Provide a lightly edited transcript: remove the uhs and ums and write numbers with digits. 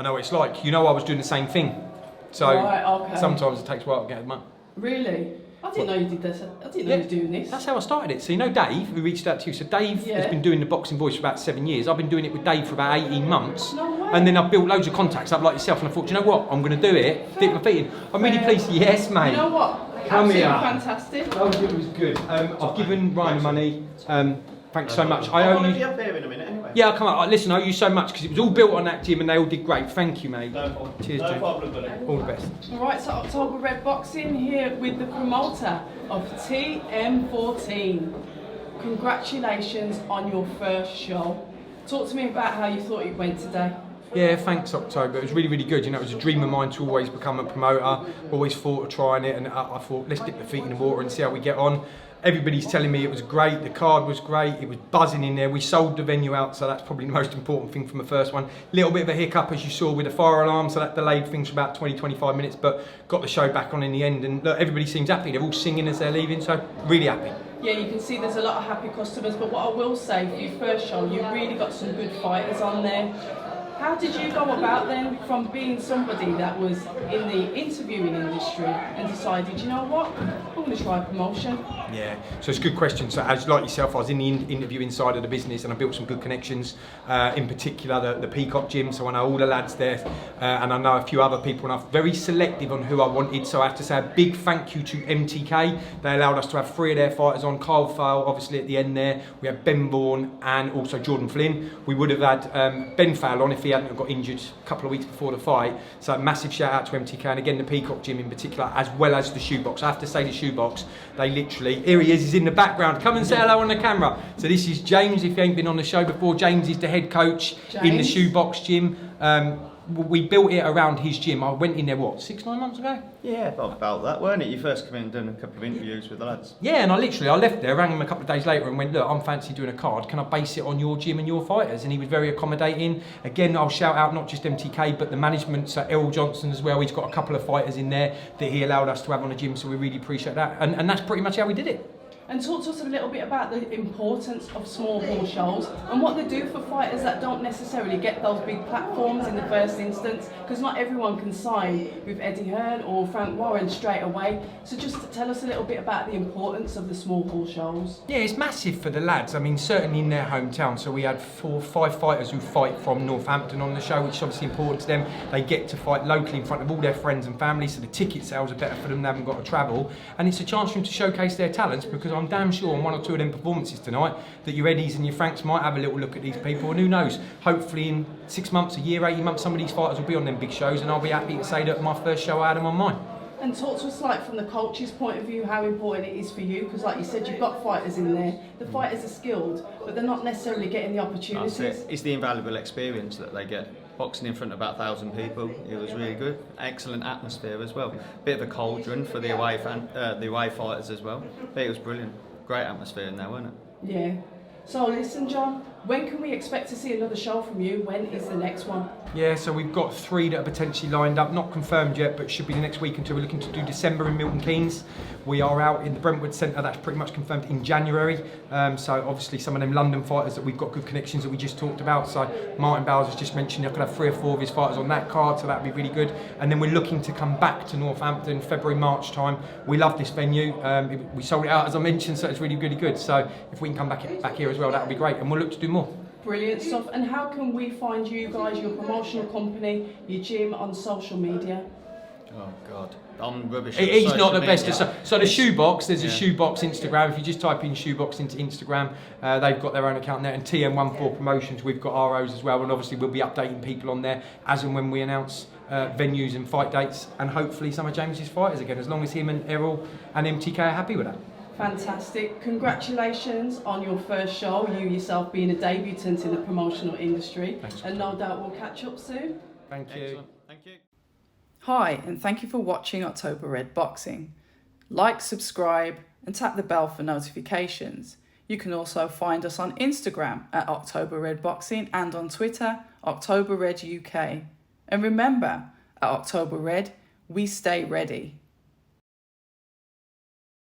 I know what it's like. You know, I was doing the same thing. So sometimes it takes a while to get them up. Really? I didn't know you did this. I didn't know you were doing this. That's how I started it. So you know Dave, who reached out to you. So Dave has been doing the Boxing Voice for about 7 years. I've been doing it with Dave for about 18 months. No way. And then I've built loads of contacts up like yourself. And I thought, do you know what? I'm going to do it. Dip my feet in. I'm really pleased. Yes, mate. You know what? Come here. Fantastic. Oh, it was good. I've given Ryan the money. Thanks so much. I owe you. Up there in a minute anyway. Yeah, I'll come up. Listen, I owe you so much because it was all built on that gym and they all did great. Thank you, mate. No problem. Cheers, no Jim. problem, buddy. All the best. Alright, so October Red Boxing here with the promoter of TM14. Congratulations on your first show. Talk to me about how you thought it went today. Yeah, thanks October. It was really, really good. You know, it was a dream of mine to always become a promoter. Always thought of trying it, and I thought, let's dip the feet in the water and see how we get on. Everybody's telling me it was great, the card was great, it was buzzing in there. We sold the venue out, so that's probably the most important thing from the first one. Little bit of a hiccup, as you saw, with the fire alarm, so that delayed things for about 20-25 minutes, but got the show back on in the end, and look, everybody seems happy. They're all singing as they're leaving, so really happy. Yeah, you can see there's a lot of happy customers, but what I will say, for your first show, you really got some good fighters on there. How did you go about then, from being somebody that was in the interviewing industry and decided, you know what, I'm going to try a promotion? Yeah, so it's a good question. So as like yourself, I was in the interviewing side of the business and I built some good connections, in particular the Peacock Gym, so I know all the lads there, and I know a few other people, and I'm very selective on who I wanted, so I have to say a big thank you to MTK. They allowed us to have 3 of their fighters on. Kyle Fowle, obviously at the end there, we had Ben Vaughan and also Jordan Flynn. We would have had Ben Fowle on if he hadn't got injured a couple of weeks before the fight, so a massive shout out to MTK, and again the Peacock Gym in particular, as well as the Shoebox. I have to say the Shoebox, they literally, here he is, he's in the background, come and say hello on the camera. So this is James, if you ain't been on the show before. James is the head coach in the Shoebox Gym. We built it around his gym. I went in there, what, 6-9 months ago? Yeah, about that, weren't it? You first come in and done a couple of interviews with the lads. Yeah, and I left there, rang him a couple of days later and went, look, I'm fancy doing a card, can I base it on your gym and your fighters? And he was very accommodating. Again, I'll shout out not just MTK, but the management, so Errol Johnson as well. He's got a couple of fighters in there that he allowed us to have on the gym, so we really appreciate that. And that's pretty much how we did it. And talk to us a little bit about the importance of small hall shows and what they do for fighters that don't necessarily get those big platforms in the first instance, because not everyone can sign with Eddie Hearn or Frank Warren straight away. So just tell us a little bit about the importance of the small hall shows. Yeah, it's massive for the lads. I mean, certainly in their hometown. So we had 4 or 5 fighters who fight from Northampton on the show, which is obviously important to them. They get to fight locally in front of all their friends and family, so the ticket sales are better for them. They haven't got to travel. And it's a chance for them to showcase their talents, because I'm damn sure on 1 or 2 of them performances tonight that your Eddies and your Franks might have a little look at these people, and who knows, hopefully in 6 months, a year, 18 months, some of these fighters will be on them big shows, and I'll be happy to say that my first show I had them on mine. And talk to us, like, from the coach's point of view, how important it is for you, because like you said, you've got fighters in there. The fighters are skilled, but they're not necessarily getting the opportunities. That's it. It's the invaluable experience that they get. Boxing in front of about 1,000 people, it was really good. Excellent atmosphere as well. Bit of a cauldron for the away fighters as well. But it was brilliant. Great atmosphere in there, wasn't it? Yeah. So listen, John, when can we expect to see another show from you? When is the next one? Yeah, so we've got 3 that are potentially lined up, not confirmed yet, but should be the next week until we're looking to do December in Milton Keynes. We are out in the Brentwood Centre, that's pretty much confirmed in January. So obviously some of them London fighters that we've got good connections that we just talked about. So Martin Bowles has just mentioned I could have 3 or 4 of his fighters on that card, so that'd be really good. And then we're looking to come back to Northampton, February, March time. We love this venue. We sold it out, as I mentioned, so it's really, really good. So if we can come back here as well, that would be great. And we'll look to do more. Brilliant stuff. And how can we find you guys, your promotional company, your gym, on social media? Oh God, I'm rubbish. He's not the best. So the Shoebox, there's a Shoebox Instagram. If you just type in Shoebox into Instagram, they've got their own account there. And TM14 Promotions, we've got ROs as well. And obviously we'll be updating people on there as and when we announce venues and fight dates. And hopefully some of James's fighters again, as long as him and Errol and MTK are happy with that. Fantastic. Congratulations on your first show, you yourself being a debutant in the promotional industry. Thanks. And no doubt we'll catch up soon. Thank you. Excellent. Thank you. Hi, and thank you for watching October Red Boxing. Like, subscribe, and tap the bell for notifications. You can also find us on Instagram at October Red Boxing and on Twitter, October Red UK. And remember, at October Red, we stay ready.